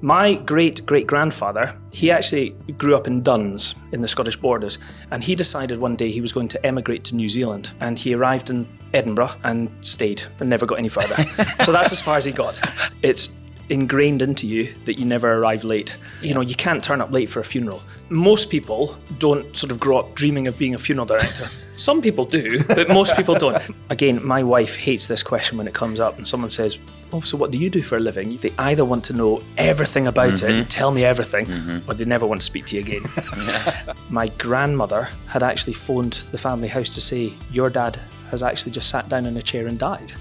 My great-great-grandfather, he actually grew up in Duns in the Scottish borders, and he decided one day he was going to emigrate to New Zealand, and he arrived in Edinburgh and stayed and never got any further. So that's as far as he got. It's ingrained into you that you never arrive late. You know, you can't turn up late for a funeral. Most people don't sort of grow up dreaming of being a funeral director. Some people do, but most people don't. Again, my wife hates this question when it comes up and someone says, oh, so what do you do for a living? They either want to know everything about it and tell me everything, or they never want to speak to you again. My grandmother had actually phoned the family house to say, your dad has actually just sat down in a chair and died.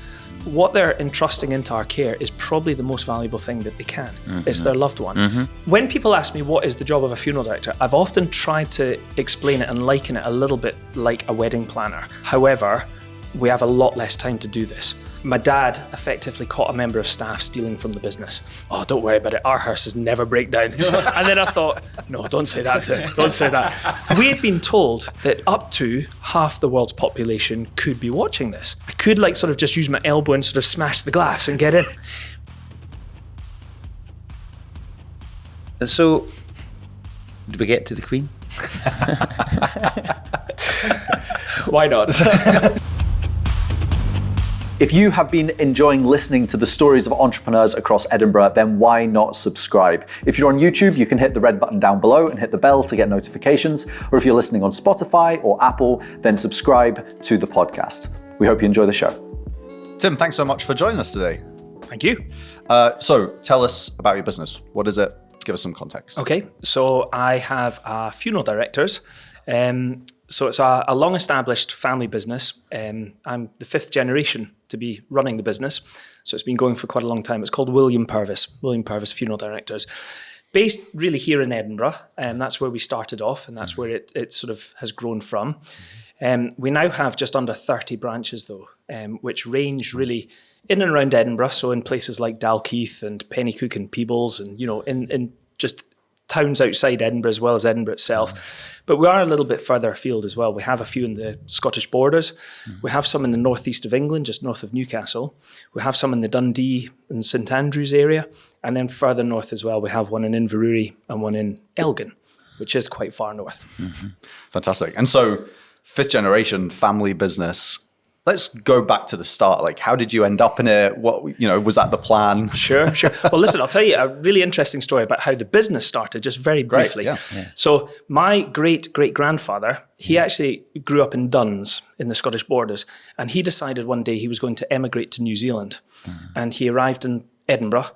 What they're entrusting into our care is probably the most valuable thing that they can. It's their loved one. When people ask me what is the job of a funeral director, I've often tried to explain it and liken it a little bit like a wedding planner. However, we have a lot less time to do this. My dad effectively caught a member of staff stealing from the business. Oh, don't worry about it, our hearses never break down. And then I thought, no, don't say that to him, don't say that. We had been told that up to half the world's population could be watching this. I could like sort of just use my elbow and sort of smash the glass and get in. So, did we get to the Queen? Why not? If you have been enjoying listening to the stories of entrepreneurs across Edinburgh, then why not subscribe? If you're on YouTube, you can hit the red button down below and hit the bell to get notifications. Or if you're listening on Spotify or Apple, then subscribe to the podcast. We hope you enjoy the show. Tim, thanks so much for joining us today. Thank you. So tell us about your business. What is it? Give us some context. Okay, so I have funeral directors. So it's a long-established family business. I'm the fifth generation to be running the business. So it's been going for quite a long time. It's called William Purves Funeral Directors. Based really here in Edinburgh, and that's where we started off, and that's where it sort of has grown from. We now have just under 30 branches though, which range really in and around Edinburgh. So in places like Dalkeith and Pennycook and Peebles, and you know, in just towns outside Edinburgh as well as Edinburgh itself. But we are a little bit further afield as well. We have a few in the Scottish borders. We have some in the northeast of England, just north of Newcastle. We have some in the Dundee and St Andrews area. And then further north as well, we have one in Inverurie and one in Elgin, which is quite far north. Fantastic. And so, fifth generation family business. Let's go back to the start. Like, how did you end up in it? What, you know, was that the plan? Sure. Well, listen, I'll tell you a really interesting story about how the business started, just very briefly. Yeah. So my great-great-grandfather, he actually grew up in Duns in the Scottish borders, and he decided one day he was going to emigrate to New Zealand. And he arrived in Edinburgh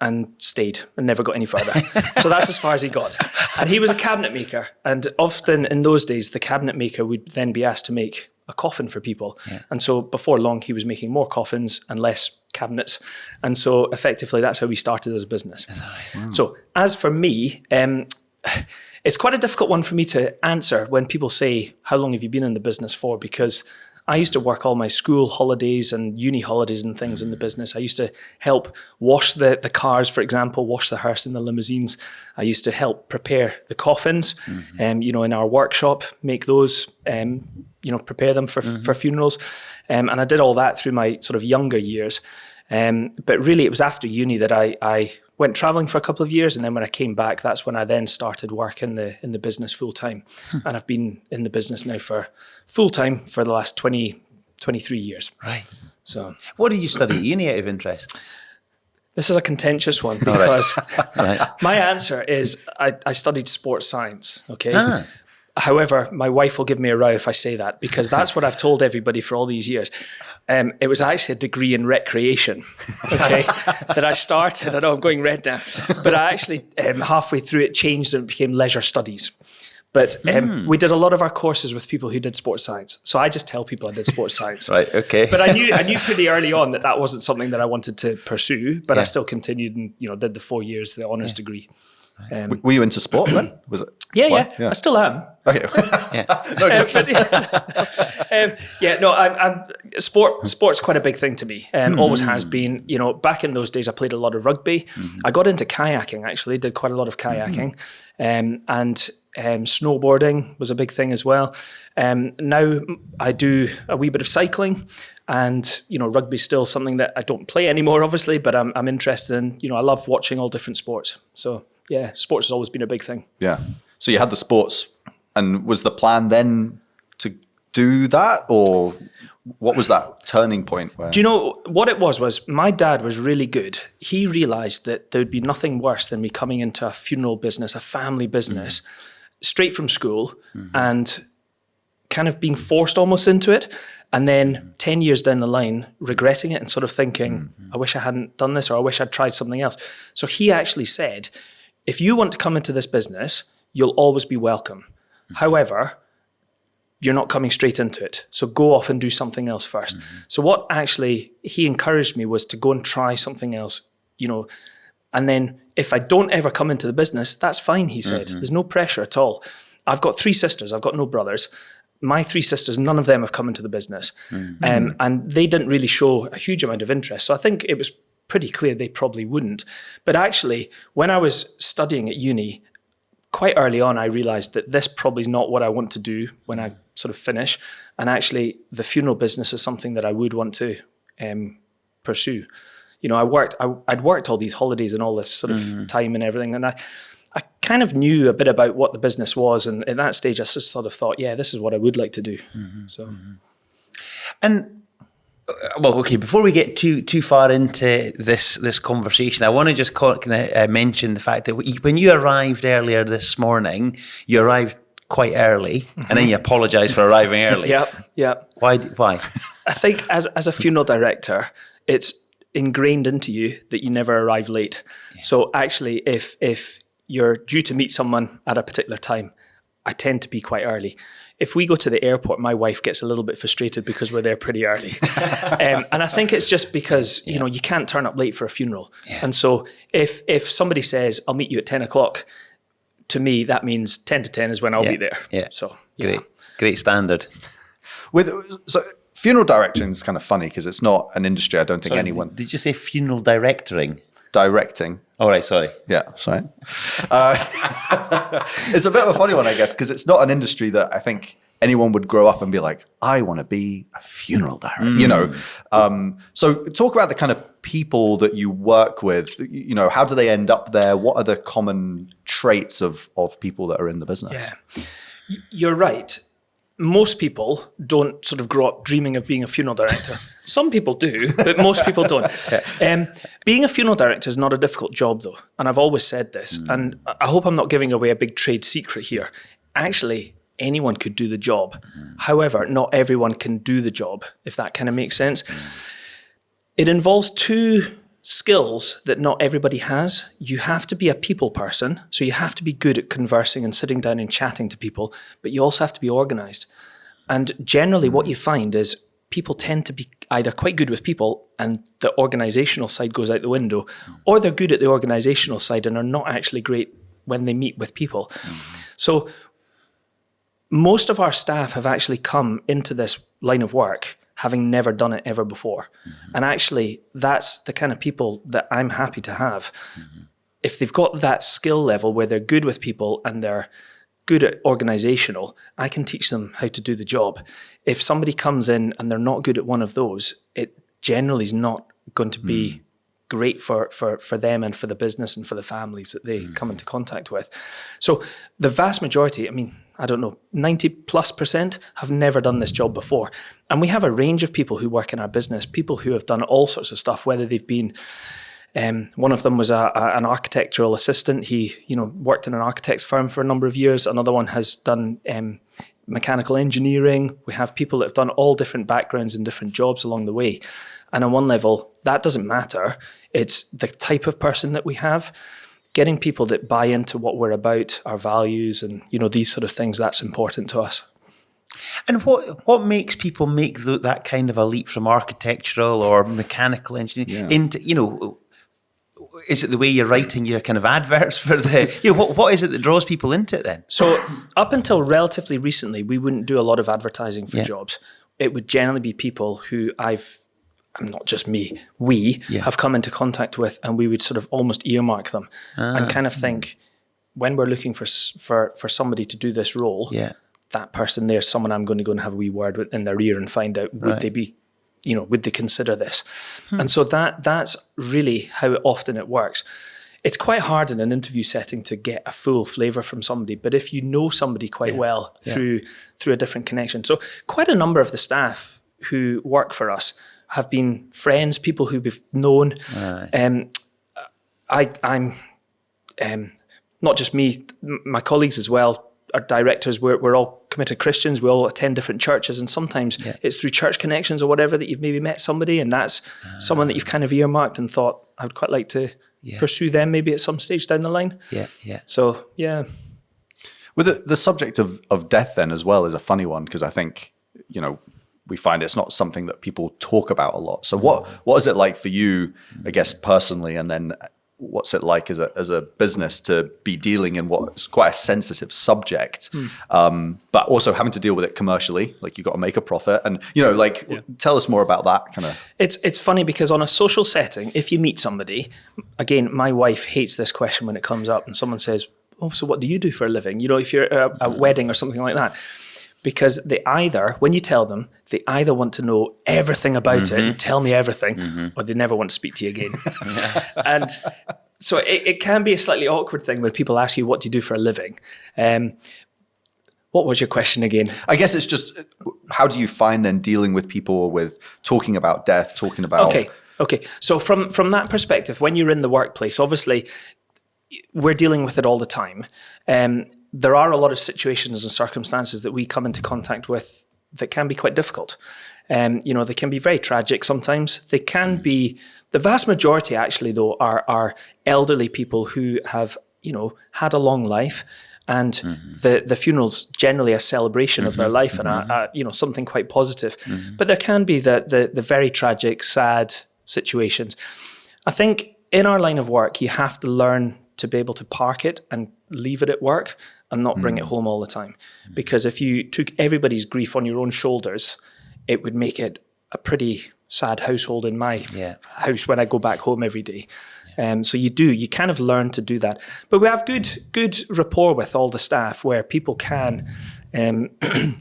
and stayed and never got any further. So that's as far as he got. And he was a cabinet maker. And often in those days, the cabinet maker would then be asked to make a coffin for people. And so before long, he was making more coffins and less cabinets. And so effectively, that's how we started as a business. Wow. So as for me, it's quite a difficult one for me to answer when people say, how long have you been in the business for? Because I used to work all my school holidays and uni holidays and things in the business. I used to help wash the cars, for example, wash the hearse and the limousines. I used to help prepare the coffins, you know, in our workshop, make those, you know, prepare them for funerals. And I did all that through my sort of younger years. But really it was after uni that I went traveling for a couple of years. And then when I came back, that's when I then started work in the business full time. And I've been in the business now for full time for the last 23 years. Right. So what did you study at uni out of interest? This is a contentious one because my answer is I studied sports science. Okay. However, my wife will give me a row if I say that, because that's what I've told everybody for all these years. It was actually a degree in recreation, okay, that I started. I know I'm going red now, but I actually halfway through it changed and it became leisure studies. But we did a lot of our courses with people who did sports science. So I just tell people I did sports science. Right, okay. But I knew pretty early on that wasn't something that I wanted to pursue, but I still continued and, you know, did the 4 years, the honours degree. Were you into sport then? Was it? Yeah. I still am. Okay. I'm sport's quite a big thing to me. Always has been. You know, back in those days, I played a lot of rugby. I got into kayaking, actually, did quite a lot of kayaking. And snowboarding was a big thing as well. Now I do a wee bit of cycling. And, rugby's still something that I don't play anymore, obviously, but I'm interested in, I love watching all different sports. So yeah, sports has always been a big thing. Yeah. So you had the sports, and was the plan then to do that, or what was that turning point? Do you know what it was my dad was really good. He realised that there would be nothing worse than me coming into a funeral business, a family business, straight from school, and kind of being forced almost into it. And then 10 years down the line, regretting it and sort of thinking, I wish I hadn't done this, or I wish I'd tried something else. So he actually said, if you want to come into this business, you'll always be welcome. However, you're not coming straight into it. So go off and do something else first. So what actually he encouraged me was to go and try something else, and then if I don't ever come into the business, that's fine, he said. There's no pressure at all. I've got 3 sisters. I've got no brothers. My 3 sisters, none of them have come into the business. And they didn't really show a huge amount of interest. So I think it was pretty clear they probably wouldn't. But actually, when I was studying at uni, quite early on, I realised that this probably is not what I want to do when I sort of finish. And actually, the funeral business is something that I would want to pursue. I'd worked all these holidays and all this sort of time and everything. And I kind of knew a bit about what the business was. And at that stage, I just sort of thought, yeah, this is what I would like to do. And well, okay, before we get too far into this conversation, I want to just mention the fact that when you arrived earlier this morning, you arrived quite early, and then you apologise for arriving early. Yep. Why? I think as a funeral director, it's ingrained into you that you never arrive late. Yeah. So actually, if you're due to meet someone at a particular time, I tend to be quite early. If we go to the airport, my wife gets a little bit frustrated because we're there pretty early. And I think it's just because, you can't turn up late for a funeral. Yeah. And so if somebody says, I'll meet you at 10 o'clock, to me, that means 10 to 10 is when I'll be there. Yeah. So Great standard. So funeral directing is kind of funny because it's not an industry I don't think anyone... Did you say funeral directing? Directing. Oh, right, sorry. Yeah, sorry. It's a bit of a funny one, I guess, because it's not an industry that I think anyone would grow up and be like, I want to be a funeral director, So talk about the kind of people that you work with. How do they end up there? What are the common traits of people that are in the business? Yeah, you're right. Most people don't sort of grow up dreaming of being a funeral director. Some people do, but most people don't. Being a funeral director is not a difficult job, though. And I've always said this. And I hope I'm not giving away a big trade secret here. Actually, anyone could do the job. However, not everyone can do the job, if that kind of makes sense. It involves 2 skills that not everybody has. You have to be a people person, so you have to be good at conversing and sitting down and chatting to people, but you also have to be organised. And generally what you find is people tend to be either quite good with people and the organisational side goes out the window, or they're good at the organisational side and are not actually great when they meet with people. So most of our staff have actually come into this line of work having never done it ever before. And actually, that's the kind of people that I'm happy to have. If they've got that skill level where they're good with people and they're good at organisational, I can teach them how to do the job. If somebody comes in and they're not good at one of those, it generally is not going to be great for them and for the business and for the families that they come into contact with. So the vast majority, 90+% have never done this job before. And we have a range of people who work in our business, people who have done all sorts of stuff, whether they've been, one of them was an architectural assistant. He, worked in an architect's firm for a number of years. Another one has done mechanical engineering. We have people that have done all different backgrounds and different jobs along the way. And on one level, that doesn't matter. It's the type of person that we have. Getting people that buy into what we're about, our values and, these sort of things, that's important to us. And what makes people make that kind of a leap from architectural or mechanical engineering into, is it the way you're writing your kind of adverts for the, what is it that draws people into it then? So up until relatively recently, we wouldn't do a lot of advertising for jobs. It would generally be people who not just me, we have come into contact with, and we would sort of almost earmark them and kind of think, when we're looking for somebody to do this role, that person there's someone I'm going to go and have a wee word with in their ear and find out would they be, would they consider this? And so that's really how often it works. It's quite hard in an interview setting to get a full flavour from somebody, but if you know somebody quite well through a different connection. So quite a number of the staff who work for us have been friends, people who we've known. I'm not just me, my colleagues as well, are directors. We're all committed Christians. We all attend different churches, and sometimes it's through church connections or whatever that you've maybe met somebody, and that's someone that you've kind of earmarked and thought, I would quite like to pursue them maybe at some stage down the line. So, yeah. Well, the subject of death then as well is a funny one, because I think, we find it's not something that people talk about a lot. So what is it like for you, I guess, personally, and then what's it like as a business to be dealing in what's quite a sensitive subject, but also having to deal with it commercially? Like, you've got to make a profit, and tell us more about that kind of. It's funny because on a social setting, if you meet somebody, again, my wife hates this question when it comes up, and someone says, "Oh, so what do you do for a living?" If you're at a wedding or something like that. Because when you tell them, they either want to know everything about it and tell me everything, or they never want to speak to you again. And so it can be a slightly awkward thing when people ask you, what do you do for a living? What was your question again? I guess it's just, how do you find then dealing with people with talking about death, talking about... Okay. So from that perspective, when you're in the workplace, obviously, we're dealing with it all the time. There are a lot of situations and circumstances that we come into contact with that can be quite difficult. They can be very tragic sometimes. They can be, the vast majority actually though, are elderly people who have, had a long life, and the funeral's generally a celebration of their life and something quite positive. But there can be the very tragic, sad situations. I think in our line of work, you have to learn to be able to park it and leave it at work and not bring it home all the time. Because if you took everybody's grief on your own shoulders, it would make it a pretty sad household in my house when I go back home every day. So you kind of learn to do that. But we have good rapport with all the staff where people can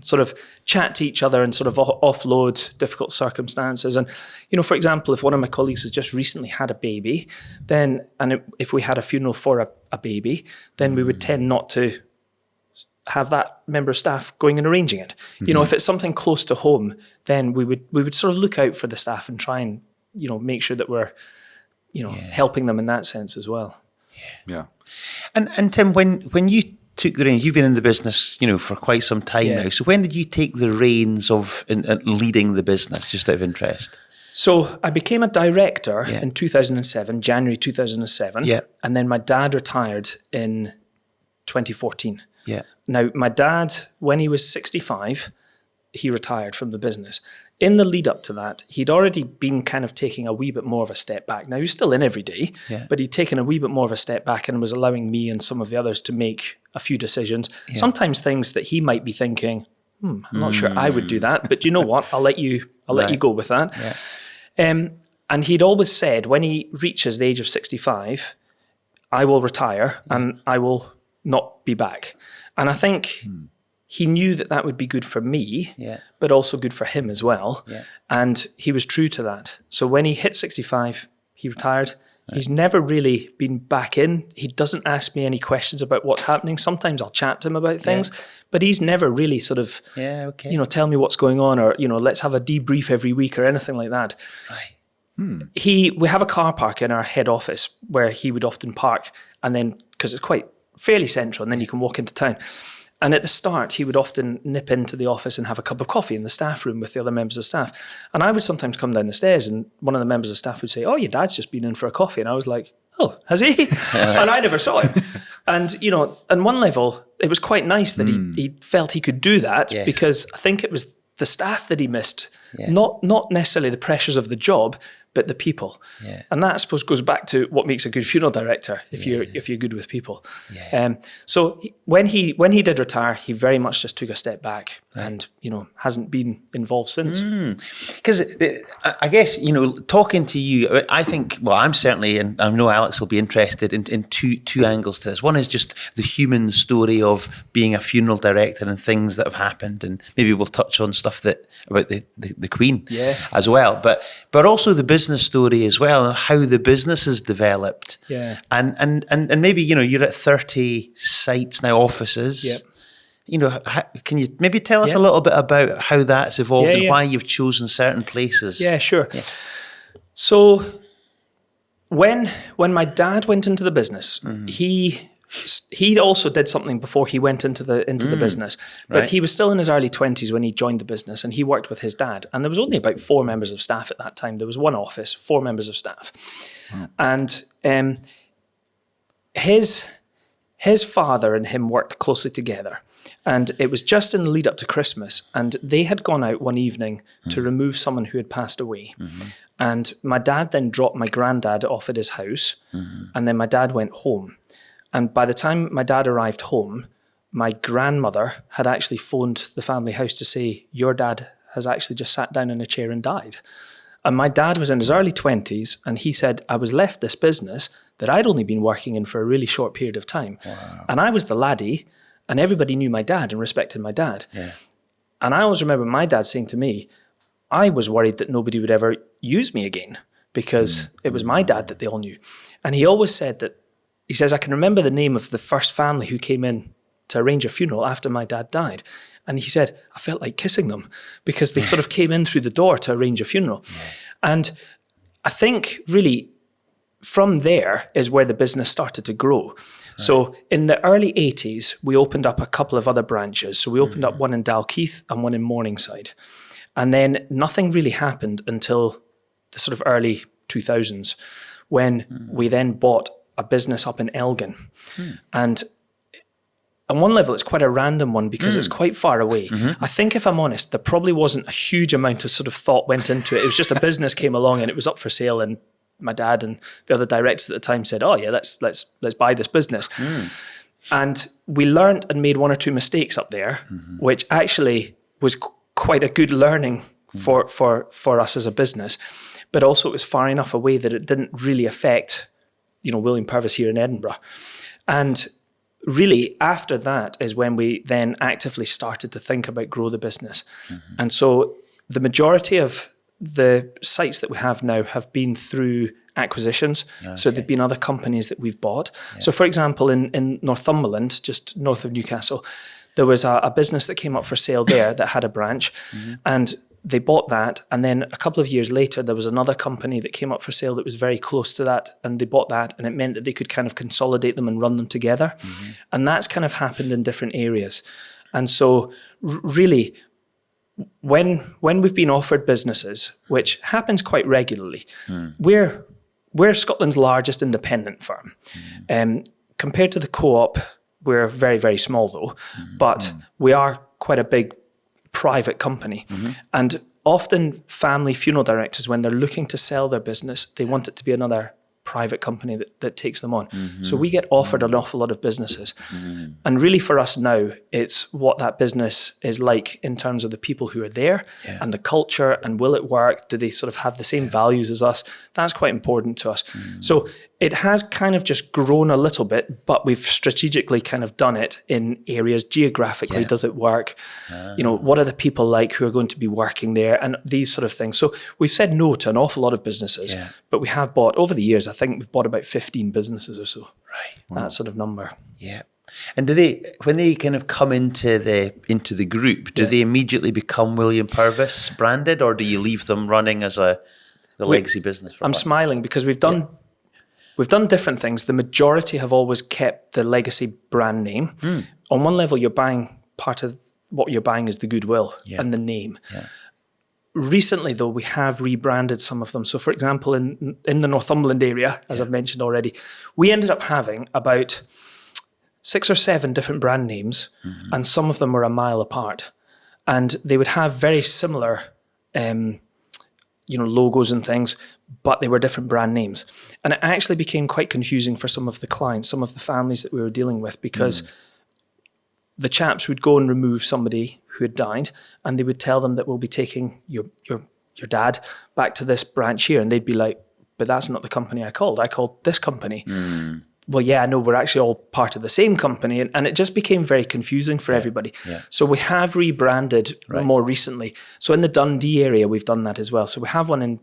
sort of chat to each other and sort of offload difficult circumstances. And, for example, if one of my colleagues has just recently had a baby, if we had a funeral for a baby, then we would tend not to have that member of staff going and arranging it. If it's something close to home, then we would sort of look out for the staff and try and, make sure that we're, helping them in that sense as well. Yeah. And Tim, when you took the reins, you've been in the business, for quite some time now. So when did you take the reins of leading the business, just out of interest? So I became a director in 2007, January 2007. Yeah. And then my dad retired in 2014. Yeah. Now, my dad, when he was 65, he retired from the business. In the lead up to that, he'd already been kind of taking a wee bit more of a step back. Now, he was still in every day, but he'd taken a wee bit more of a step back and was allowing me and some of the others to make a few decisions. Yeah. Sometimes things that he might be thinking, I'm not sure I would do that, but you know what? I'll let you go with that. Yeah. And he'd always said, when he reaches the age of 65, I will retire and I will not be back. And I think he knew that would be good for me, but also good for him as well. Yeah. And he was true to that. So when he hit 65, he retired. Right. He's never really been back in. He doesn't ask me any questions about what's happening. Sometimes I'll chat to him about things, but he's never really sort of, tell me what's going on, or, let's have a debrief every week or anything like that. Right. We have a car park in our head office where he would often park, and then, because it's quite fairly central, and then you can walk into town. And at the start, he would often nip into the office and have a cup of coffee in the staff room with the other members of staff. And I would sometimes come down the stairs and one of the members of staff would say, "Oh, your dad's just been in for a coffee." And I was like, "Oh, has he?" And I never saw him. And, on one level, it was quite nice that he felt he could do that, because I think it was the staff that he missed, not necessarily the pressures of the job, but the people. Yeah. And that, I suppose, goes back to what makes a good funeral director, if you're good with people. Yeah. So when he did retire, he very much just took a step back and, hasn't been involved since. Because I guess, talking to you, I think, well, I'm certainly, and I know Alex will be interested in two angles to this. One is just the human story of being a funeral director and things that have happened, and maybe we'll touch on stuff about the Queen as well. But also the business story as well, and how the business has developed. Yeah. And maybe, you're at 30 sites now, offices. Yep. Can you maybe tell us a little bit about how that's evolved and why you've chosen certain places? Yeah, sure. Yeah. So when my dad went into the business, he also did something before he went into the business, but he was still in his early 20s when he joined the business, and he worked with his dad. And there was only about 4 members of staff at that time. There was one office, 4 members of staff, and his father and him worked closely together. And it was just in the lead up to Christmas, and they had gone out one evening to remove someone who had passed away. And my dad then dropped my granddad off at his house, and then my dad went home. And by the time my dad arrived home, my grandmother had actually phoned the family house to say, your dad has actually just sat down in a chair and died. And my dad was in his early 20s, and he said, I was left this business that I'd only been working in for a really short period of time. Wow. And I was the laddie, and everybody knew my dad and respected my dad. Yeah. And I always remember my dad saying to me, I was worried that nobody would ever use me again because it was my dad that they all knew. And he always said that, he says, I can remember the name of the first family who came in to arrange a funeral after my dad died. And he said, I felt like kissing them because they sort of came in through the door to arrange a funeral. And I think really from there is where the business started to grow. So in the early 80s, we opened up a couple of other branches. So we opened up one in Dalkeith and one in Morningside. And then nothing really happened until the sort of early 2000s when we then bought a business up in Elgin. And on one level, it's quite a random one because it's quite far away. I think, if I'm honest, there probably wasn't a huge amount of sort of thought went into it. It was just a business came along and it was up for sale, and my dad and the other directors at the time said, oh yeah, let's buy this business. And we learned and made 1 or 2 mistakes up there, which actually was quite a good learning for us as a business. But also it was far enough away that it didn't really affect, William Purves here in Edinburgh. And really after that is when we then actively started to think about grow the business. And so the majority of the sites that we have now have been through acquisitions. Okay. So there've been other companies that we've bought. Yeah. So for example, in Northumberland, just north of Newcastle, there was a business that came up for sale there that had a branch, and they bought that. And then a couple of years later, there was another company that came up for sale that was very close to that, and they bought that, and it meant that they could kind of consolidate them and run them together. And that's kind of happened in different areas. And so really, when we've been offered businesses, which happens quite regularly, we're Scotland's largest independent firm. Compared to the co-op, we're very, very small though, but we are quite a big private company. And often family funeral directors, when they're looking to sell their business, they want it to be another private company that takes them on. So we get offered an awful lot of businesses. And really for us now, it's what that business is like in terms of the people who are there and the culture, and will it work? Do they sort of have the same values as us? That's quite important to us. So it has kind of just grown a little bit, but we've strategically kind of done it in areas geographically. Does it work? What are the people like who are going to be working there, and these sort of things. So we've said no to an awful lot of businesses, but we have bought, over the years, I think we've bought about 15 businesses or so. Right. That sort of number. Yeah. And do they, when they kind of come into the group, do they immediately become William Purves branded, or do you leave them running as the legacy business? I'm smiling because we've done different things. The majority have always kept the legacy brand name. On one level, you're buying, part of what you're buying is the goodwill and the name. Recently, though, we have rebranded some of them. So, for example, in the Northumberland area, as I've mentioned already, we ended up having about 6 or 7 different brand names, and some of them were a mile apart. And they would have very similar, logos and things, but they were different brand names. And it actually became quite confusing for some of the clients, some of the families that we were dealing with, because the chaps would go and remove somebody who had died, and they would tell them that we'll be taking your dad back to this branch here, and they'd be like, but that's not the company I called. I called this company. Well, yeah, I know, we're actually all part of the same company. And it just became very confusing for everybody. Yeah. So we have rebranded more recently. So in the Dundee area, we've done that as well. So we have one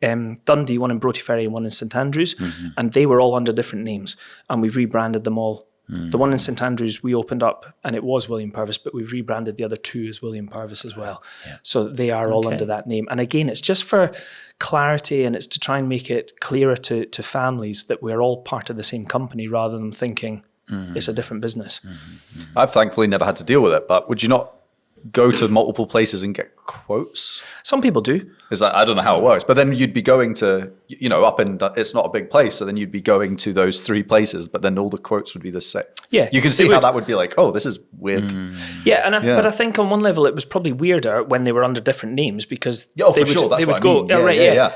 in Dundee, one in Broughty Ferry, and one in St Andrews. And they were all under different names. And we've rebranded them all. The one in St Andrews we opened up, and it was William Purves, but we've rebranded the other two as William Purves as well. Yeah. So they are all under that name. And again, it's just for clarity, and it's to try and make it clearer to families that we're all part of the same company, rather than thinking it's a different business. I've thankfully never had to deal with it, but would you not go to multiple places and get quotes? Some people do. It's like, I don't know how it works, but then you'd be going to, up in, it's not a big place, so then you'd be going to those 3 places, but then all the quotes would be the same. Yeah. You can see how that would be like, oh, this is weird. Yeah, but I think on one level it was probably weirder when they were under different names, because they would go.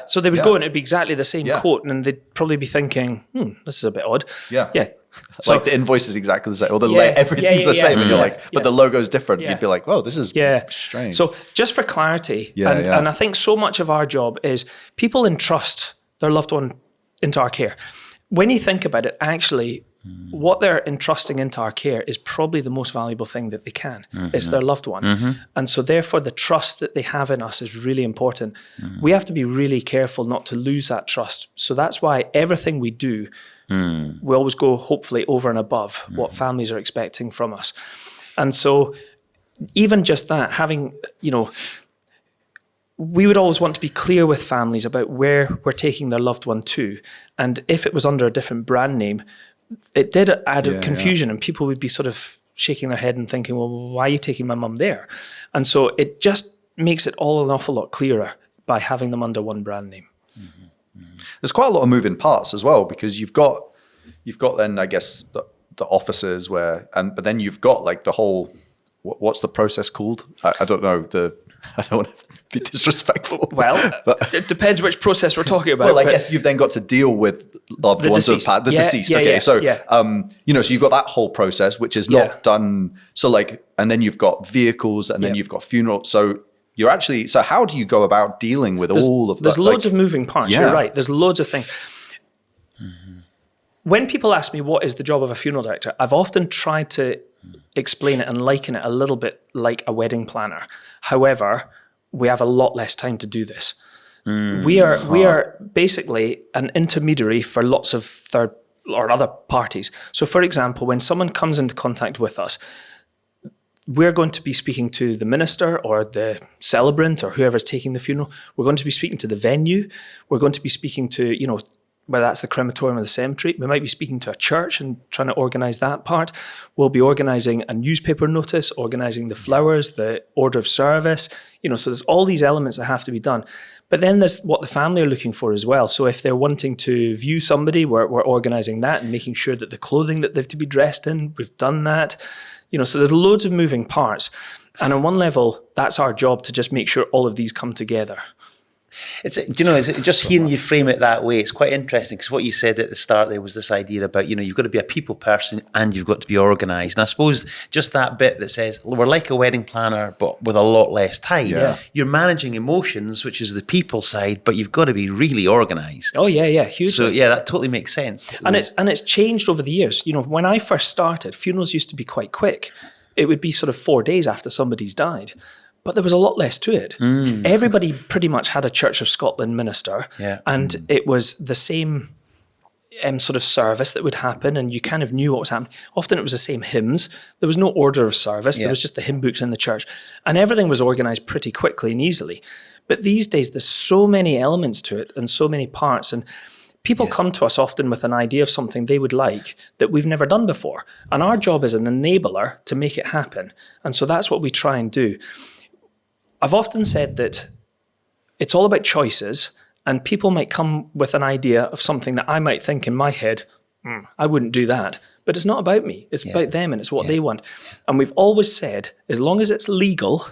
So they would go and it'd be exactly the same quote, and they'd probably be thinking, this is a bit odd. Yeah. So, like the invoice is exactly the same, or everything's the same, and you're like, but the logo's different. You'd be like, "Whoa, this is strange." So just for clarity, and I think so much of our job is people entrust their loved one into our care. When you think about it, actually, what they're entrusting into our care is probably the most valuable thing that they can. It's their loved one. And so therefore the trust that they have in us is really important. We have to be really careful not to lose that trust. So that's why everything we do, we always go hopefully over and above what families are expecting from us. And so even just that, having, we would always want to be clear with families about where we're taking their loved one to. And if it was under a different brand name, it did add confusion, and people would be sort of shaking their head and thinking, well, why are you taking my mum there? And so it just makes it all an awful lot clearer by having them under one brand name. There's quite a lot of moving parts as well, because you've got then, I guess, the offices but then you've got like the whole, what's the process called? I don't know, I don't want to be disrespectful. Well, it depends which process we're talking about. Well, I guess you've then got to deal with loved ones who have passed, the deceased. So you've got that whole process, which is not done. So and then you've got vehicles, and then you've got funerals. So you're actually, so how do you go about dealing with all of that? There's loads of moving parts. You're right. There's loads of things. When people ask me what is the job of a funeral director, I've often tried to explain it and liken it a little bit like a wedding planner. However, we have a lot less time to do this. We are basically an intermediary for lots of third or other parties. So for example, when someone comes into contact with us, we're going to be speaking to the minister or the celebrant or whoever's taking the funeral. We're going to be speaking to the venue. We're going to be speaking to, whether that's the crematorium or the cemetery. We might be speaking to a church and trying to organise that part. We'll be organising a newspaper notice, organising the flowers, the order of service. So there's all these elements that have to be done. But then there's what the family are looking for as well. So if they're wanting to view somebody, we're organising that and making sure that the clothing that they've to be dressed in, we've done that. So there's loads of moving parts. And on one level, that's our job, to just make sure all of these come together. It's just hearing you frame it that way, it's quite interesting, because what you said at the start there was this idea about, you've got to be a people person and you've got to be organised. And I suppose just that bit that says, we're like a wedding planner, but with a lot less time. Yeah. You're managing emotions, which is the people side, but you've got to be really organised. Oh, yeah, hugely. So, that totally makes sense. And it's changed over the years. When I first started, funerals used to be quite quick. It would be sort of 4 days after somebody's died. But there was a lot less to it. Everybody pretty much had a Church of Scotland minister, and it was the same sort of service that would happen, and you kind of knew what was happening. Often it was the same hymns. There was no order of service. There was just the hymn books in the church, and everything was organised pretty quickly and easily. But these days, there's so many elements to it and so many parts, and people come to us often with an idea of something they would like that we've never done before. And our job is an enabler to make it happen. And so that's what we try and do. I've often said that it's all about choices, and people might come with an idea of something that I might think in my head, I wouldn't do that. But it's not about me. It's about them, and it's what they want. And we've always said, as long as it's legal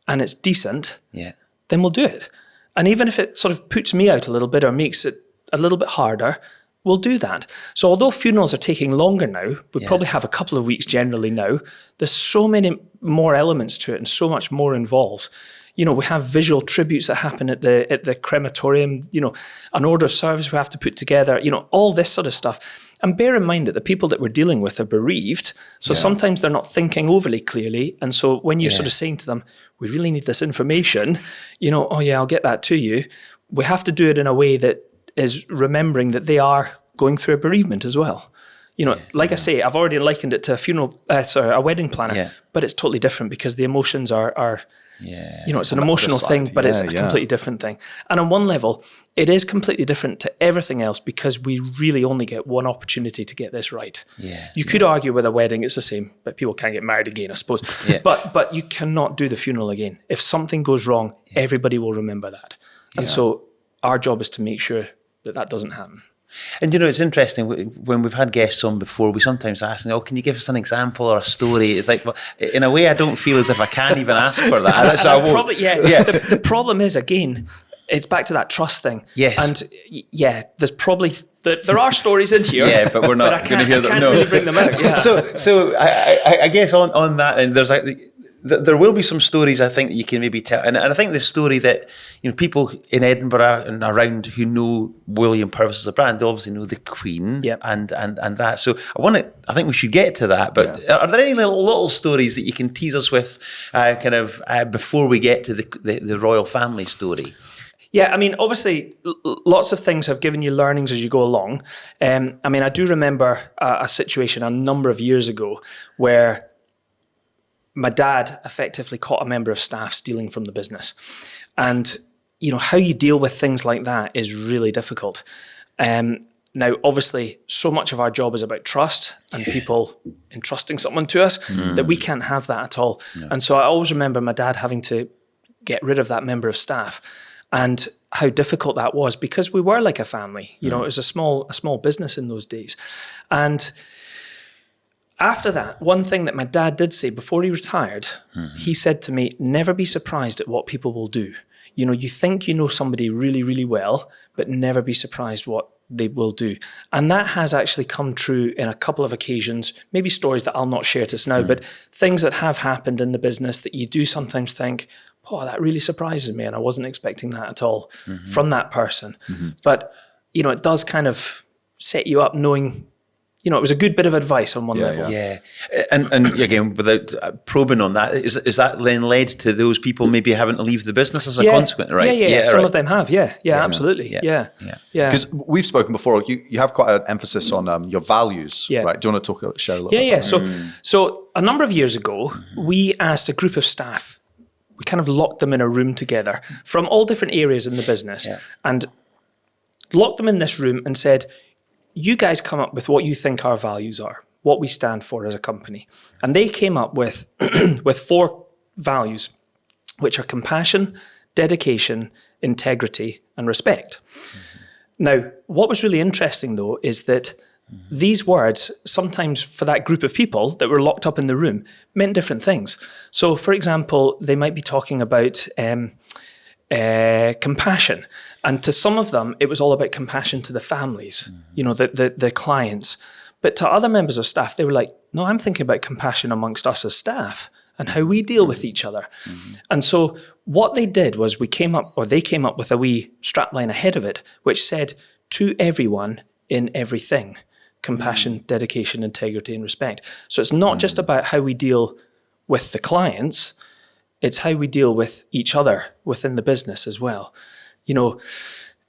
and it's decent, then we'll do it. And even if it sort of puts me out a little bit or makes it a little bit harder, we'll do that. So although funerals are taking longer now, we probably have a couple of weeks generally now, there's so many more elements to it and so much more involved. You know, we have visual tributes that happen at the crematorium, you know, an order of service we have to put together, you know, all this sort of stuff. And bear in mind that the people that we're dealing with are bereaved, so sometimes they're not thinking overly clearly. And so when you're sort of saying to them, we really need this information, you know, oh yeah, I'll get that to you. We have to do it in a way that is remembering that they are going through a bereavement as well. You know, like I say, I've already likened it to a wedding planner, but it's totally different because the emotions are you know, it's an emotional thing, but it's a completely different thing. And on one level, it is completely different to everything else because we really only get one opportunity to get this right. You could argue with a wedding, it's the same, but people can't get married again, I suppose. But you cannot do the funeral again. If something goes wrong, everybody will remember that. And so our job is to make sure that that doesn't happen. And you know, it's interesting, when we've had guests on before, we sometimes ask, oh, can you give us an example or a story? It's like, well, in a way, I don't feel as if I can even ask for that. So I won't. Probably, the problem is, again, it's back to that trust thing. Yes. And there's probably, there are stories in here. Yeah, but we're not going to hear them. I can't really bring them out. Yeah. So I guess on that, and there's like, there will be some stories I think that you can maybe tell, and I think the story that, you know, people in Edinburgh and around who know William Purves as a brand, they obviously know the Queen and that. So I think we should get to that. But are there any little stories that you can tease us with, before we get to the royal family story? Yeah, I mean, obviously, lots of things have given you learnings as you go along. I mean, I do remember a situation a number of years ago where my dad effectively caught a member of staff stealing from the business. And, you know, how you deal with things like that is really difficult. Now, obviously, so much of our job is about trust and people entrusting someone to us that we can't have that at all. Yeah. And so I always remember my dad having to get rid of that member of staff and how difficult that was because we were like a family. You know, it was a small business in those days. And after that, one thing that my dad did say before he retired, he said to me, never be surprised at what people will do. You know, you think you know somebody really, really well, but never be surprised what they will do. And that has actually come true in a couple of occasions, maybe stories that I'll not share just now, but things that have happened in the business that you do sometimes think, oh, that really surprises me and I wasn't expecting that at all from that person. But, you know, it does kind of set you up knowing, you know, it was a good bit of advice on one level. Yeah. And again, without probing on that, is that then led to those people maybe having to leave the business as a consequence, right? Yeah. Some of them have, absolutely. Yeah. Because we've spoken before, you have quite an emphasis on your values, right? Do you want to share a little bit about that? So a number of years ago, we asked a group of staff, we kind of locked them in a room together from all different areas in the business and locked them in this room and said, you guys come up with what you think our values are, what we stand for as a company. And they came up with, with 4 values, which are compassion, dedication, integrity, and respect. Now, what was really interesting, though, is that these words, sometimes for that group of people that were locked up in the room, meant different things. So, for example, they might be talking about compassion. And to some of them, it was all about compassion to the families, you know, the clients. But to other members of staff, they were like, no, I'm thinking about compassion amongst us as staff and how we deal with each other. And so what they did was they came up with a wee strapline ahead of it, which said, to everyone in everything, compassion, dedication, integrity, and respect. So it's not just about how we deal with the clients, it's how we deal with each other within the business as well. You know,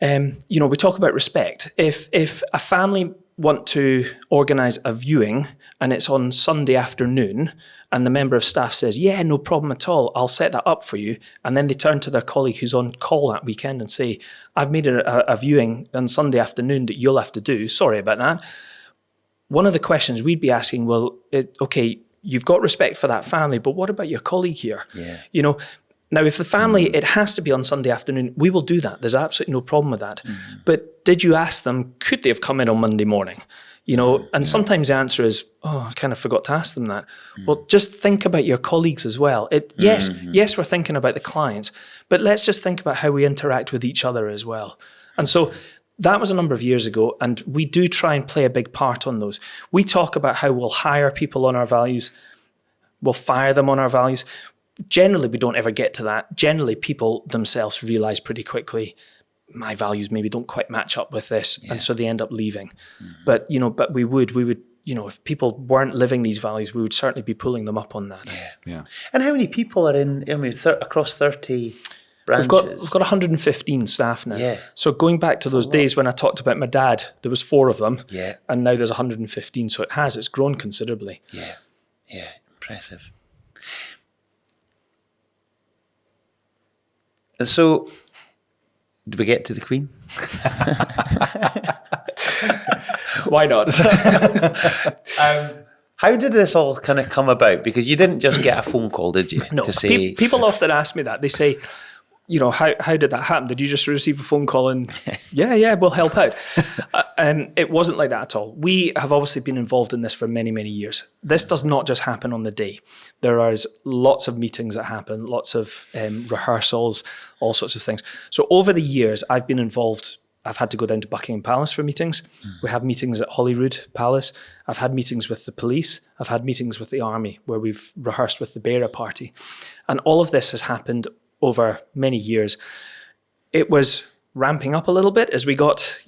we talk about respect. If a family want to organise a viewing and it's on Sunday afternoon and the member of staff says, yeah, no problem at all, I'll set that up for you. And then they turn to their colleague who's on call that weekend and say, I've made a viewing on Sunday afternoon that you'll have to do. Sorry about that. One of the questions we'd be asking, okay, you've got respect for that family, but what about your colleague here? Yeah. You know, now if the family, it has to be on Sunday afternoon, we will do that. There's absolutely no problem with that. But did you ask them, could they have come in on Monday morning? You know, and sometimes the answer is, I kind of forgot to ask them that. Well, just think about your colleagues as well. Yes, we're thinking about the clients, but let's just think about how we interact with each other as well. And so That was a number of years ago, and we do try and play a big part on those. We talk about how we'll hire people on our values, we'll fire them on our values. Generally, we don't ever get to that. Generally, people themselves realise pretty quickly, my values maybe don't quite match up with this, and so they end up leaving. But we would, if people weren't living these values, we would certainly be pulling them up on that. Yeah. And how many people are in? Across 30 branches. We've got 115 staff now. Yeah. So going back to those days when I talked about my dad, there was 4 of them. Yeah. And now there's 115. So it's grown considerably. Yeah. Yeah. Impressive. And so, did we get to the Queen? Why not? How did this all kind of come about? Because you didn't just get a phone call, did you? No. To say People often ask me that. They say, how did that happen? Did you just receive a phone call and, yeah, we'll help out? It wasn't like that at all. We have obviously been involved in this for many, many years. This does not just happen on the day. There are lots of meetings that happen, lots of rehearsals, all sorts of things. So over the years, I've been involved. I've had to go down to Buckingham Palace for meetings. We have meetings at Holyrood Palace. I've had meetings with the police. I've had meetings with the army where we've rehearsed with the bearer party. And all of this has happened over many years. It was ramping up a little bit as we got,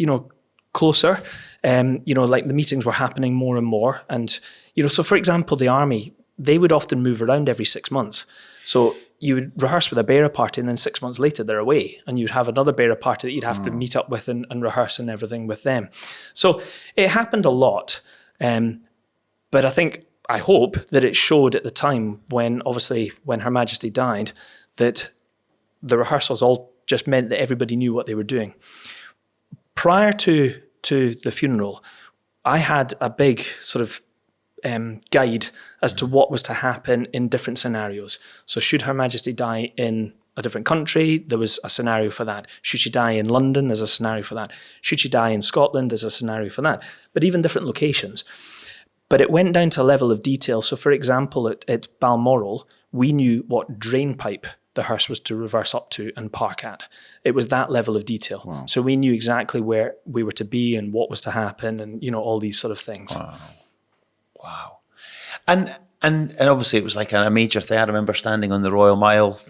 closer. Like the meetings were happening more and more. And, so for example, the army, they would often move around every 6 months. So you would rehearse with a bearer party and then 6 months later they're away and you'd have another bearer party that you'd have to meet up with and rehearse and everything with them. So it happened a lot. But I hope that it showed at the time when Her Majesty died, that the rehearsals all just meant that everybody knew what they were doing. Prior to the funeral, I had a big sort of guide as to what was to happen in different scenarios. So should Her Majesty die in a different country, there was a scenario for that. Should she die in London, there's a scenario for that. Should she die in Scotland, there's a scenario for that. But even different locations. But it went down to a level of detail. So for example, at Balmoral, we knew what drain pipe the hearse was to reverse up to and park at. It was that level of detail. Wow. So we knew exactly where we were to be and what was to happen and, all these sort of things. Wow. And obviously it was like a major thing. I remember standing on the Royal Mile,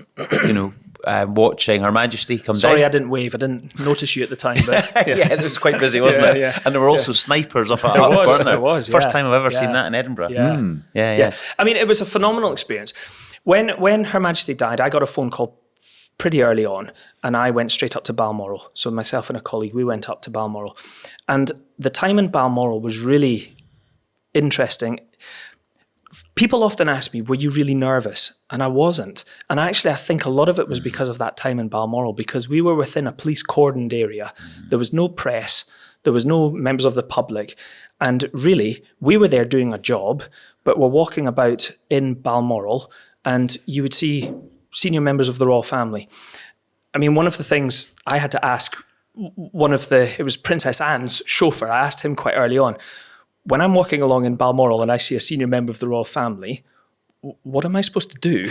watching Her Majesty come down. Sorry, I didn't wave. I didn't notice you at the time. But yeah, it was quite busy, wasn't it? Yeah. And there were also snipers up, weren't there? It was. First time I've ever seen that in Edinburgh. Yeah. I mean, it was a phenomenal experience. When Her Majesty died, I got a phone call pretty early on, and I went straight up to Balmoral. So myself and a colleague, we went up to Balmoral, and the time in Balmoral was really interesting. People often ask me, were you really nervous? And I wasn't. And actually, I think a lot of it was because of that time in Balmoral, because we were within a police cordoned area. There was no press. There was no members of the public. And really, we were there doing a job, but we're walking about in Balmoral, and you would see senior members of the royal family. I mean, one of the things I had to ask, it was Princess Anne's chauffeur. I asked him quite early on, when I'm walking along in Balmoral and I see a senior member of the royal family, what am I supposed to do?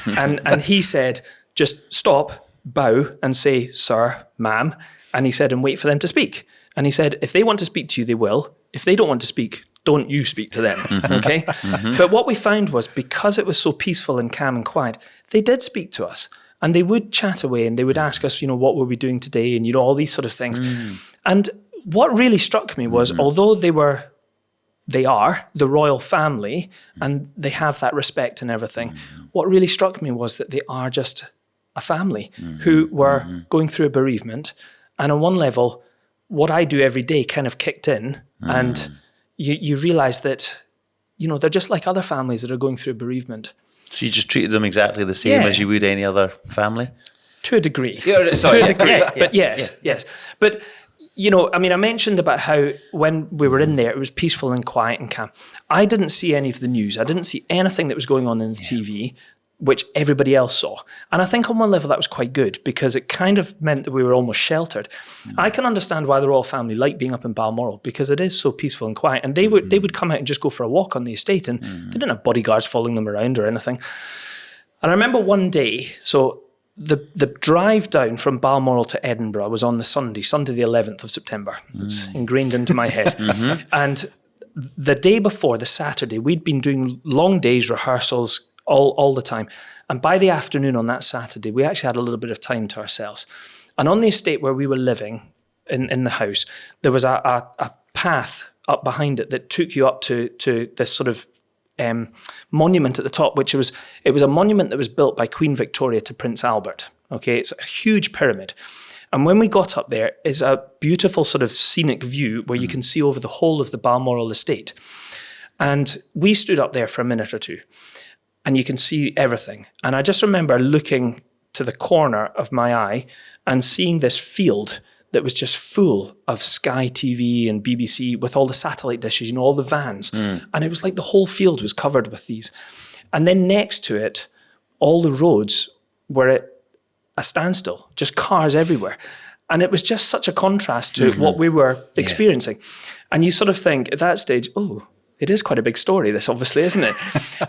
and he said, just stop, bow and say, sir, ma'am. And he said, and wait for them to speak. And he said, if they want to speak to you, they will. If they don't want to speak, don't you speak to them, okay? But what we found was, because it was so peaceful and calm and quiet, they did speak to us. And they would chat away and they would ask us, what were we doing today? And, all these sort of things. And what really struck me was, although they are the royal family and they have that respect and everything, what really struck me was that they are just a family who were going through a bereavement. And on one level, what I do every day kind of kicked in, and you realise that, they're just like other families that are going through a bereavement. So you just treated them exactly the same as you would any other family? To a degree. Sorry. To a degree. But yes. But, I mentioned about how when we were in there, it was peaceful and quiet and calm. I didn't see any of the news. I didn't see anything that was going on in the TV, which everybody else saw. And I think on one level that was quite good, because it kind of meant that we were almost sheltered. I can understand why the royal family like being up in Balmoral, because it is so peaceful and quiet. And they would come out and just go for a walk on the estate, and they didn't have bodyguards following them around or anything. And I remember one day, so the drive down from Balmoral to Edinburgh was on the Sunday the 11th of September. It's ingrained into my head. And the day before, the Saturday, we'd been doing long days, rehearsals, all the time. And by the afternoon on that Saturday, we actually had a little bit of time to ourselves. And on the estate where we were living, in the house, there was a path up behind it that took you up to this sort of monument at the top, it was a monument that was built by Queen Victoria to Prince Albert. Okay, it's a huge pyramid. And when we got up there, it's a beautiful sort of scenic view where you can see over the whole of the Balmoral estate. And we stood up there for a minute or two, and you can see everything. And I just remember looking to the corner of my eye and seeing this field that was just full of Sky TV and BBC with all the satellite dishes, all the vans. And it was like the whole field was covered with these. And then next to it, all the roads were at a standstill, just cars everywhere. And it was just such a contrast to what we were experiencing. And you sort of think at that stage, oh, it is quite a big story, this obviously, isn't it?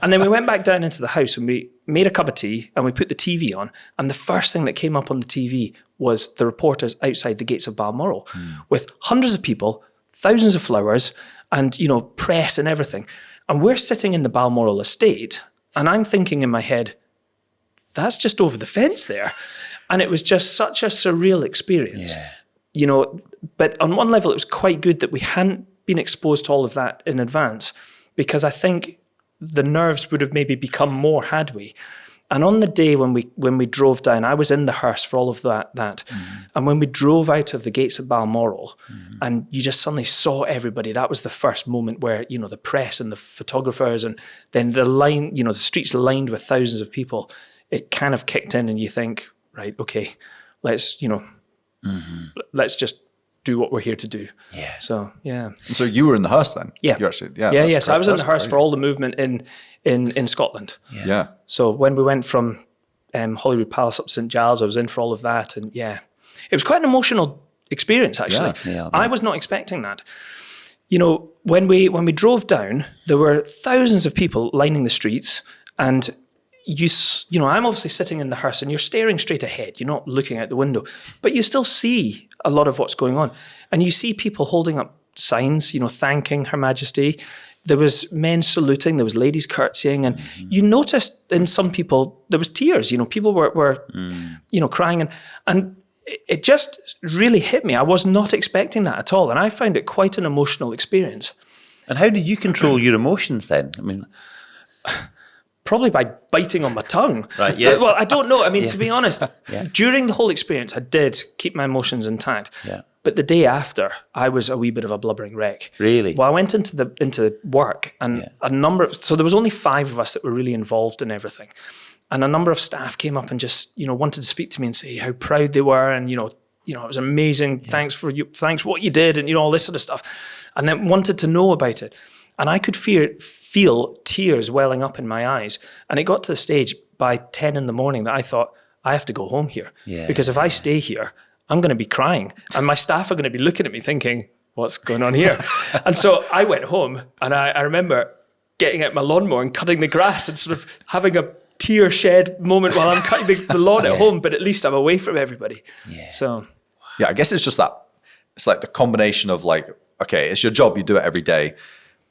And then we went back down into the house and we made a cup of tea and we put the TV on. And the first thing that came up on the TV was the reporters outside the gates of Balmoral with hundreds of people, thousands of flowers and, press and everything. And we're sitting in the Balmoral estate and I'm thinking in my head, that's just over the fence there. And it was just such a surreal experience. But on one level, it was quite good that we hadn't been exposed to all of that in advance, because I think the nerves would have maybe become more had we. And on the day when we drove down, I was in the hearse for all of that. And when we drove out of the gates of Balmoral and you just suddenly saw everybody, that was the first moment where, the press and the photographers and then the line, the streets lined with thousands of people, it kind of kicked in and you think, right, okay, let's let's just do what we're here to do. Yeah. So, yeah. So you were in the hearse then? Yeah. You actually, So I was in the hearse for all the movement in Scotland. Yeah. So when we went from Holyrood Palace up to St Giles, I was in for all of that. And it was quite an emotional experience, actually. Yeah. I was not expecting that. When we drove down, there were thousands of people lining the streets, and I'm obviously sitting in the hearse and you're staring straight ahead. You're not looking out the window, but you still see a lot of what's going on. And you see people holding up signs, thanking Her Majesty. There was men saluting, there was ladies curtsying, and you noticed in some people, there was tears. People were crying. And it just really hit me. I was not expecting that at all. And I found it quite an emotional experience. And how did you control your emotions then? I mean... Probably by biting on my tongue. Right, yeah. Well, I don't know. I mean, to be honest, during the whole experience, I did keep my emotions intact. Yeah. But the day after, I was a wee bit of a blubbering wreck. Really? Well, I went into work and so there was only 5 of us that were really involved in everything. And a number of staff came up and just, wanted to speak to me and say how proud they were and, it was amazing. Yeah. Thanks for what you did and, all this sort of stuff. And then wanted to know about it. And I could feel tears welling up in my eyes. And it got to the stage by 10 in the morning that I thought, I have to go home here. Yeah. Because if I stay here, I'm going to be crying. And my staff are going to be looking at me thinking, what's going on here? And so I went home and I remember getting out my lawnmower and cutting the grass and sort of having a tear shed moment while I'm cutting the lawn at home, but at least I'm away from everybody. Yeah. So, yeah, I guess it's just that, it's like the combination of okay, it's your job, you do it every day.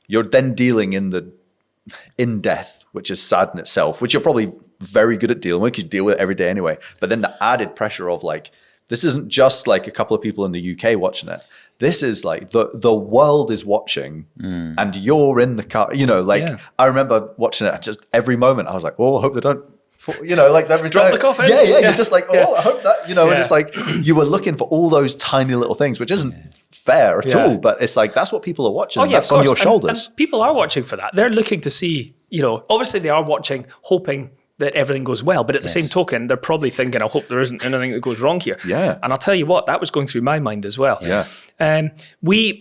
You're then dealing in death, which is sad in itself, which you're probably very good at dealing with because you deal with it every day anyway. But then the added pressure of this isn't just a couple of people in the UK watching it. This is the world is watching and you're in the car, I remember watching it just every moment. I was like, oh, I hope they don't, every drop the coffin. Yeah. You're just I hope that, and it's you were looking for all those tiny little things, which isn't fair at all, but it's that's what people are watching. That's on your shoulders. And people are watching for that. They're looking to see, obviously they are watching, hoping that everything goes well, but at the same token, they're probably thinking, I hope there isn't anything that goes wrong here. Yeah. And I'll tell you what, that was going through my mind as well. Yeah. We,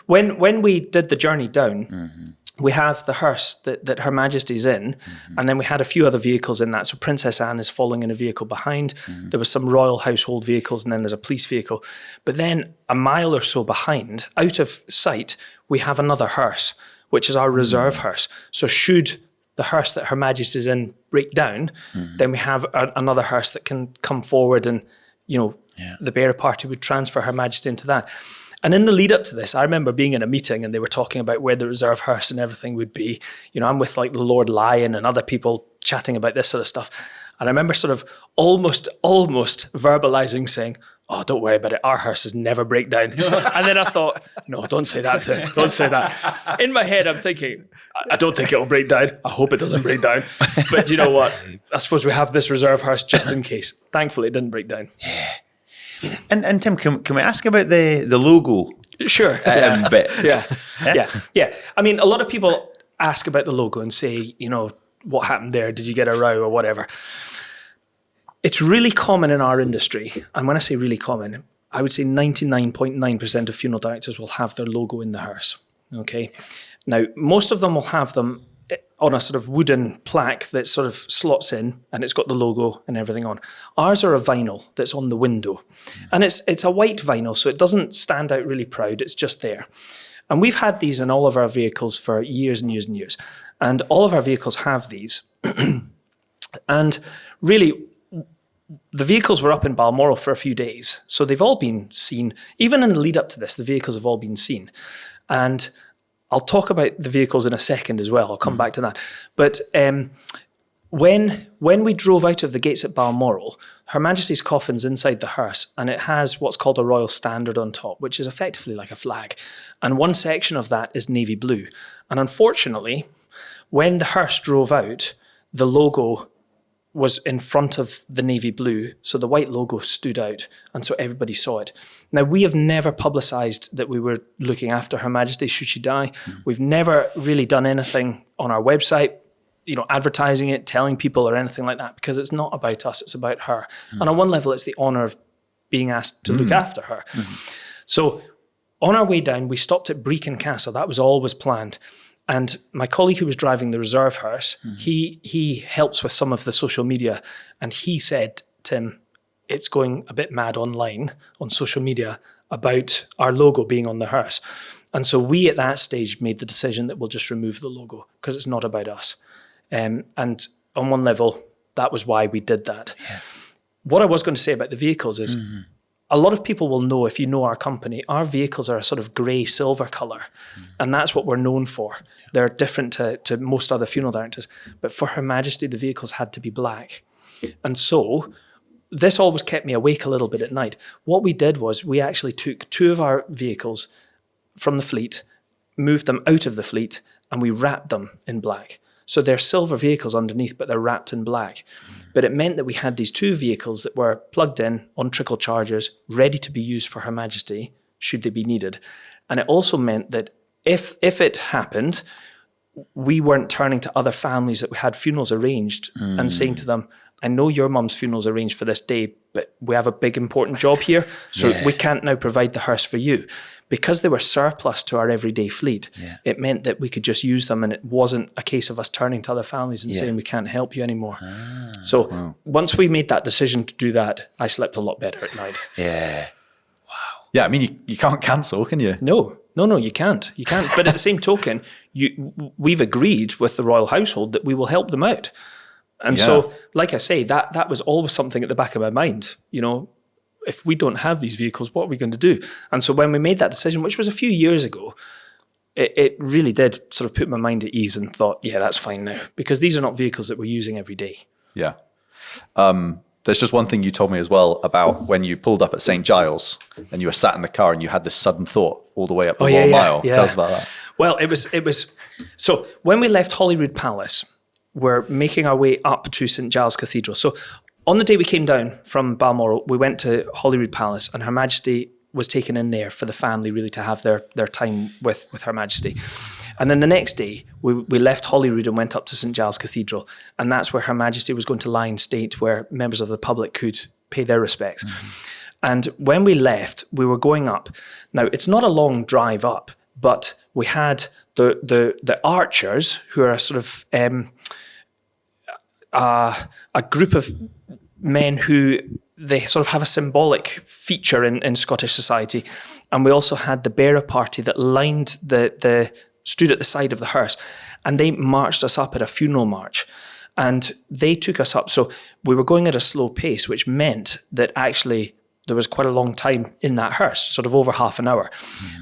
when we did the journey down, we have the hearse that Her Majesty's in, and then we had a few other vehicles in that. So Princess Anne is following in a vehicle behind. There was some royal household vehicles, and then there's a police vehicle. But then a mile or so behind, out of sight, we have another hearse, which is our reserve hearse. So should the hearse that Her Majesty's in break down, then we have another hearse that can come forward and, the bearer party would transfer Her Majesty into that. And in the lead up to this, I remember being in a meeting and they were talking about where the reserve hearse and everything would be. I'm with like the Lord Lion and other people chatting about this sort of stuff. And I remember sort of almost verbalizing saying, oh, don't worry about it. Our hearses never break down. And then I thought, no, don't say that, Tim. Don't say that. In my head, I'm thinking, I don't think it'll break down. I hope it doesn't break down. But you know what? I suppose we have this reserve hearse just in case. Thankfully, it didn't break down. Yeah. And Tim, can we ask about the logo? Sure. Bit? Yeah. I mean, a lot of people ask about the logo and say, what happened there? Did you get a row or whatever? It's really common in our industry. And when I say really common, I would say 99.9% of funeral directors will have their logo in the hearse. Okay. Now, most of them will have them on a sort of wooden plaque that sort of slots in and it's got the logo and everything on. Ours are a vinyl that's on the window. And it's a white vinyl, so it doesn't stand out really proud. It's just there. And we've had these in all of our vehicles for years and years and years. And all of our vehicles have these. And really, the vehicles were up in Balmoral for a few days. So they've all been seen. Even in the lead up to this, the vehicles have all been seen. And I'll talk about the vehicles in a second as well. I'll come back to that. But when we drove out of the gates at Balmoral, Her Majesty's coffin's inside the hearse, and it has what's called a royal standard on top, which is effectively like a flag. And one section of that is navy blue. And unfortunately, when the hearse drove out, the logo was in front of the navy blue, so the white logo stood out, and so everybody saw it. Now, we have never publicised that we were looking after Her Majesty should she die. We've never really done anything on our website, advertising it, telling people or anything like that, because it's not about us, it's about her. And on one level, it's the honour of being asked to look after her. So on our way down, we stopped at Brecon Castle. That was always planned. And my colleague who was driving the reserve hearse, he helps with some of the social media. And he said, Tim, it's going a bit mad online on social media about our logo being on the hearse. And so we at that stage made the decision that we'll just remove the logo because it's not about us. And on one level, that was why we did that. Yeah. What I was going to say about the vehicles is a lot of people will know, if you know our company, our vehicles are a sort of grey silver colour. And that's what we're known for. They're different to most other funeral directors. But for Her Majesty, the vehicles had to be black. And so this always kept me awake a little bit at night. What we did was we actually took 2 of our vehicles from the fleet, moved them out of the fleet, and we wrapped them in black. So they're silver vehicles underneath, but they're wrapped in black. But it meant that we had these 2 vehicles that were plugged in on trickle chargers, ready to be used for Her Majesty, should they be needed. And it also meant that if it happened, we weren't turning to other families that we had funerals arranged and saying to them, I know your mum's funeral's arranged for this day, but we have a big important job here, so we can't now provide the hearse for you. Because they were surplus to our everyday fleet, it meant that we could just use them, and it wasn't a case of us turning to other families and saying we can't help you anymore. So once we made that decision to do that, I slept a lot better at night. Yeah. Wow. Yeah, I mean, you can't cancel, can you? No, you can't. You can't. But at the same token, we've agreed with the royal household that we will help them out. And so, like I say, that was always something at the back of my mind. If we don't have these vehicles, what are we going to do? And so when we made that decision, which was a few years ago, it really did sort of put my mind at ease and thought, yeah, that's fine now. Because these are not vehicles that we're using every day. Yeah. There's just one thing you told me as well about when you pulled up at St. Giles and you were sat in the car and you had this sudden thought all the way up the Royal Mile. Yeah. Tell us about that. Well, it was so when we left Holyrood Palace, we're making our way up to St. Giles Cathedral. So on the day we came down from Balmoral, we went to Holyrood Palace, and Her Majesty was taken in there for the family really to have their time with Her Majesty. And then the next day, we left Holyrood and went up to St. Giles Cathedral, and that's where Her Majesty was going to lie in state, where members of the public could pay their respects. And when we left, we were going up. Now, it's not a long drive up, but we had the archers, who are a sort of a group of men who they sort of have a symbolic feature in Scottish society. And we also had the bearer party that lined the stood at the side of the hearse, and they marched us up at a funeral march. And they took us up. So we were going at a slow pace, which meant that actually there was quite a long time in that hearse, sort of over half an hour.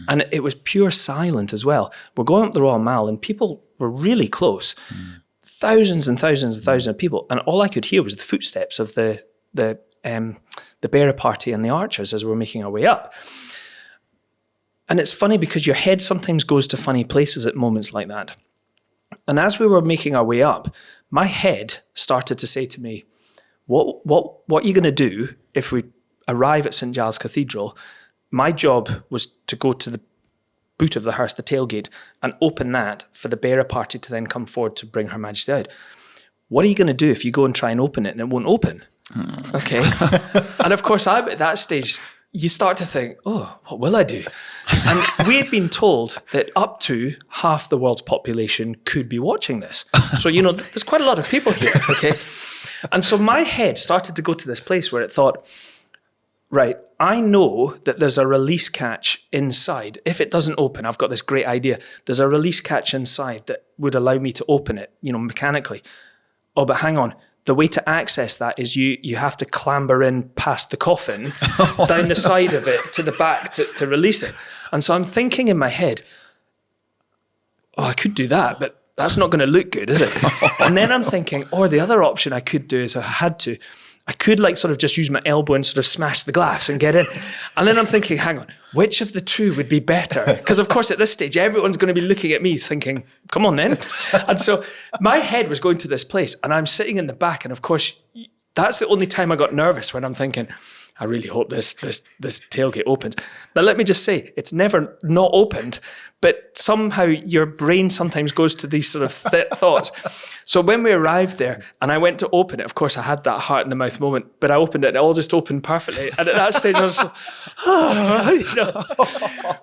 And it was pure silent as well. We're going up the Royal Mile and people were really close. Thousands and thousands and thousands of people. And all I could hear was the footsteps of the bearer party and the archers as we were making our way up. And it's funny because your head sometimes goes to funny places at moments like that. And as we were making our way up, my head started to say to me, what are you going to do if we arrive at St. Giles Cathedral? My job was to go to the boot of the hearse, the tailgate, and open that for the bearer party to then come forward to bring Her Majesty out. What are you going to do if you go and try and open it and it won't open? Okay. And of course, I'm at that stage, you start to think, oh, what will I do? And we had been told that up to half the world's population could be watching this. So, there's quite a lot of people here, okay? And so my head started to go to this place where it thought, right, I know that there's a release catch inside. If it doesn't open, I've got this great idea. There's a release catch inside that would allow me to open it, mechanically. Oh, but hang on. The way to access that is you have to clamber in past the coffin, down the side of it to the back to release it. And so I'm thinking in my head, oh, I could do that, but that's not going to look good, is it? And then I'm thinking, the other option I could do is I could sort of just use my elbow and sort of smash the glass and get in. And then I'm thinking, hang on, which of the two would be better? Because of course at this stage, everyone's going to be looking at me thinking, come on then. And so my head was going to this place and I'm sitting in the back. And of course, that's the only time I got nervous, when I'm thinking, I really hope this tailgate opens. Now, let me just say, it's never not opened, but somehow your brain sometimes goes to these sort of thoughts. So when we arrived there and I went to open it, of course, I had that heart in the mouth moment, but I opened it and it all just opened perfectly. And at that stage, I was like,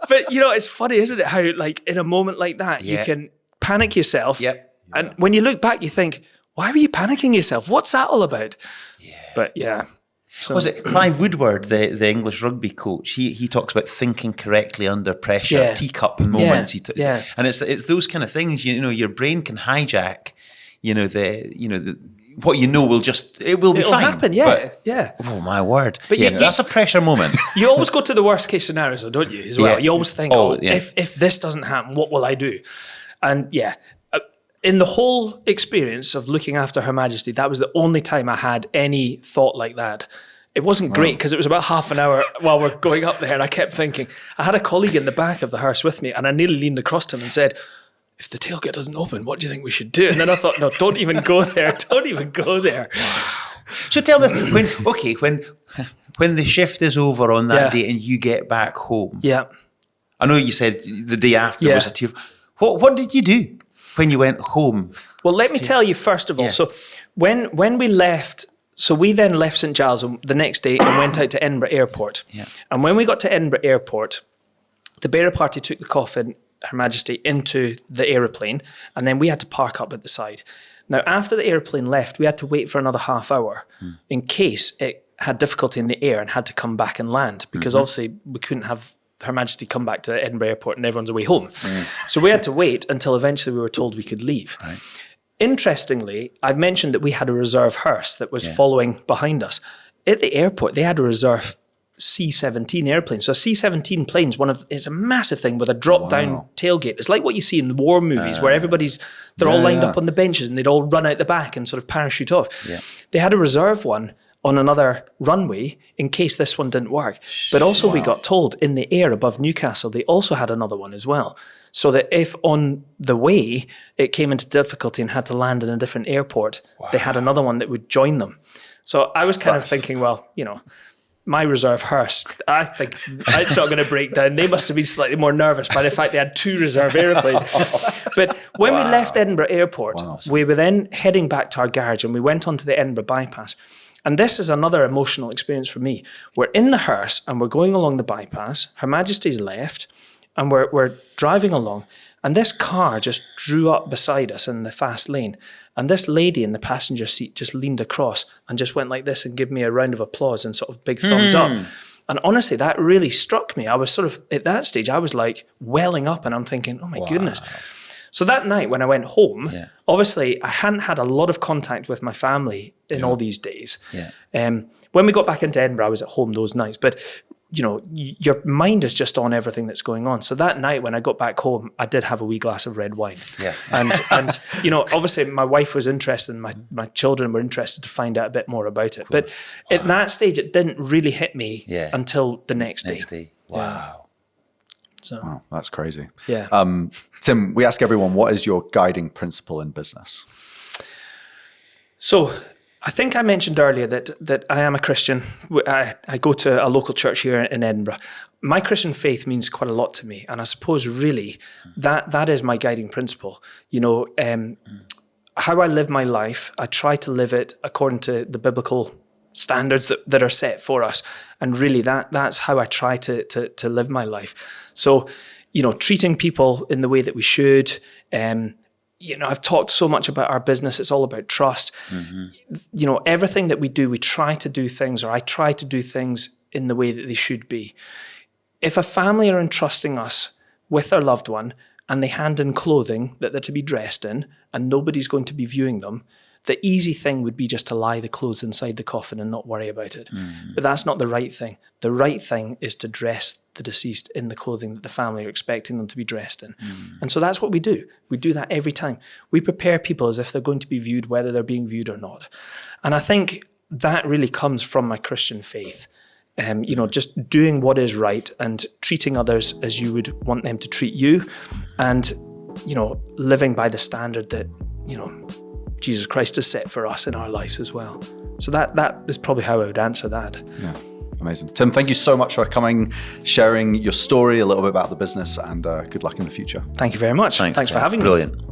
But, it's funny, isn't it? How, in a moment like that, you can panic yourself. Yep. And when you look back, you think, why were you panicking yourself? What's that all about? Yeah. But yeah. So, was it Clive Woodward, the English rugby coach? He talks about thinking correctly under pressure, teacup moments. And it's those kind of things. Your brain can hijack. What will be fine. Happen. Yeah. Oh my word! But that's a pressure moment. You always go to the worst case scenarios, though, don't you? As well, you always think, if this doesn't happen, what will I do? And in the whole experience of looking after Her Majesty, that was the only time I had any thought like that. It wasn't great because it was about half an hour while we're going up there, and I kept thinking. I had a colleague in the back of the hearse with me, and I nearly leaned across to him and said, if the tailgate doesn't open, what do you think we should do? And then I thought, no, don't even go there. Don't even go there. So tell me, when the shift is over on that day and you get back home. Yeah. I know you said the day after was a tear. What did you do when you went home? Well, let me tell you first of all. So when we left, we then left St. Giles the next day and went out to Edinburgh Airport. Yeah. And when we got to Edinburgh Airport, the bearer party took the coffin, Her Majesty, into the aeroplane, and then we had to park up at the side. Now, after the aeroplane left, we had to wait for another half hour in case it had difficulty in the air and had to come back and land, because obviously we couldn't have Her Majesty come back to Edinburgh Airport and everyone's away home. So we had to wait until eventually we were told we could leave. Right. Interestingly, I've mentioned that we had a reserve hearse that was following behind us. At the airport, they had a reserve C-17 airplane. So a C-17 plane is a massive thing with a drop-down tailgate. It's like what you see in the war movies where they're all lined up on the benches and they'd all run out the back and sort of parachute off. Yeah. They had a reserve one on another runway in case this one didn't work. But also we got told in the air above Newcastle, they also had another one as well. So that if on the way it came into difficulty and had to land in a different airport, they had another one that would join them. So I was kind of thinking, well, my reserve hearse, I think it's not going to break down. They must have been slightly more nervous by the fact they had two reserve aeroplanes. But when we left Edinburgh Airport, we were then heading back to our garage and we went onto the Edinburgh bypass. And this is another emotional experience for me. We're in the hearse and we're going along the bypass. Her Majesty's left and we're driving along. And this car just drew up beside us in the fast lane. And this lady in the passenger seat just leaned across and just went like this and gave me a round of applause and sort of big thumbs up. And honestly, that really struck me. I was sort of, at that stage, I was like welling up and I'm thinking, oh my goodness. So that night when I went home, obviously I hadn't had a lot of contact with my family in all these days. When we got back into Edinburgh, I was at home those nights. But, you know, your mind is just on everything that's going on. So that night when I got back home, I did have a wee glass of red wine. And you know, obviously my wife was interested and my children were interested to find out a bit more about it. But at that stage, it didn't really hit me until the next day. Wow. So Wow, that's crazy. Yeah. Tim, we ask everyone, what is your guiding principle in business? So I think I mentioned earlier that I am a Christian. I go to a local church here in Edinburgh. My Christian faith means quite a lot to me. And I suppose really that is my guiding principle. You know, how I live my life, I try to live it according to the biblical standards that are set for us. And really that's how I try to live my life. So, you know, treating people in the way that we should, you know, I've talked so much about our business. It's all about trust. You know, everything that we do, we try to do things, or I try to do things in the way that they should be. If a family are entrusting us with their loved one and they hand in clothing that they're to be dressed in and nobody's going to be viewing them, the easy thing would be just to lie the clothes inside the coffin and not worry about it. But that's not the right thing. The right thing is to dress the deceased in the clothing that the family are expecting them to be dressed in. And so that's what we do. We do that every time. We prepare people as if they're going to be viewed, whether they're being viewed or not. And I think that really comes from my Christian faith. You know, just doing what is right and treating others as you would want them to treat you, and, you know, living by the standard that, you know, Jesus Christ has set for us in our lives as well. So that is probably how I would answer that. Yeah, amazing. Tim, thank you so much for coming, sharing your story, a little bit about the business, and good luck in the future. Thanks very much. Thanks for having me. Brilliant.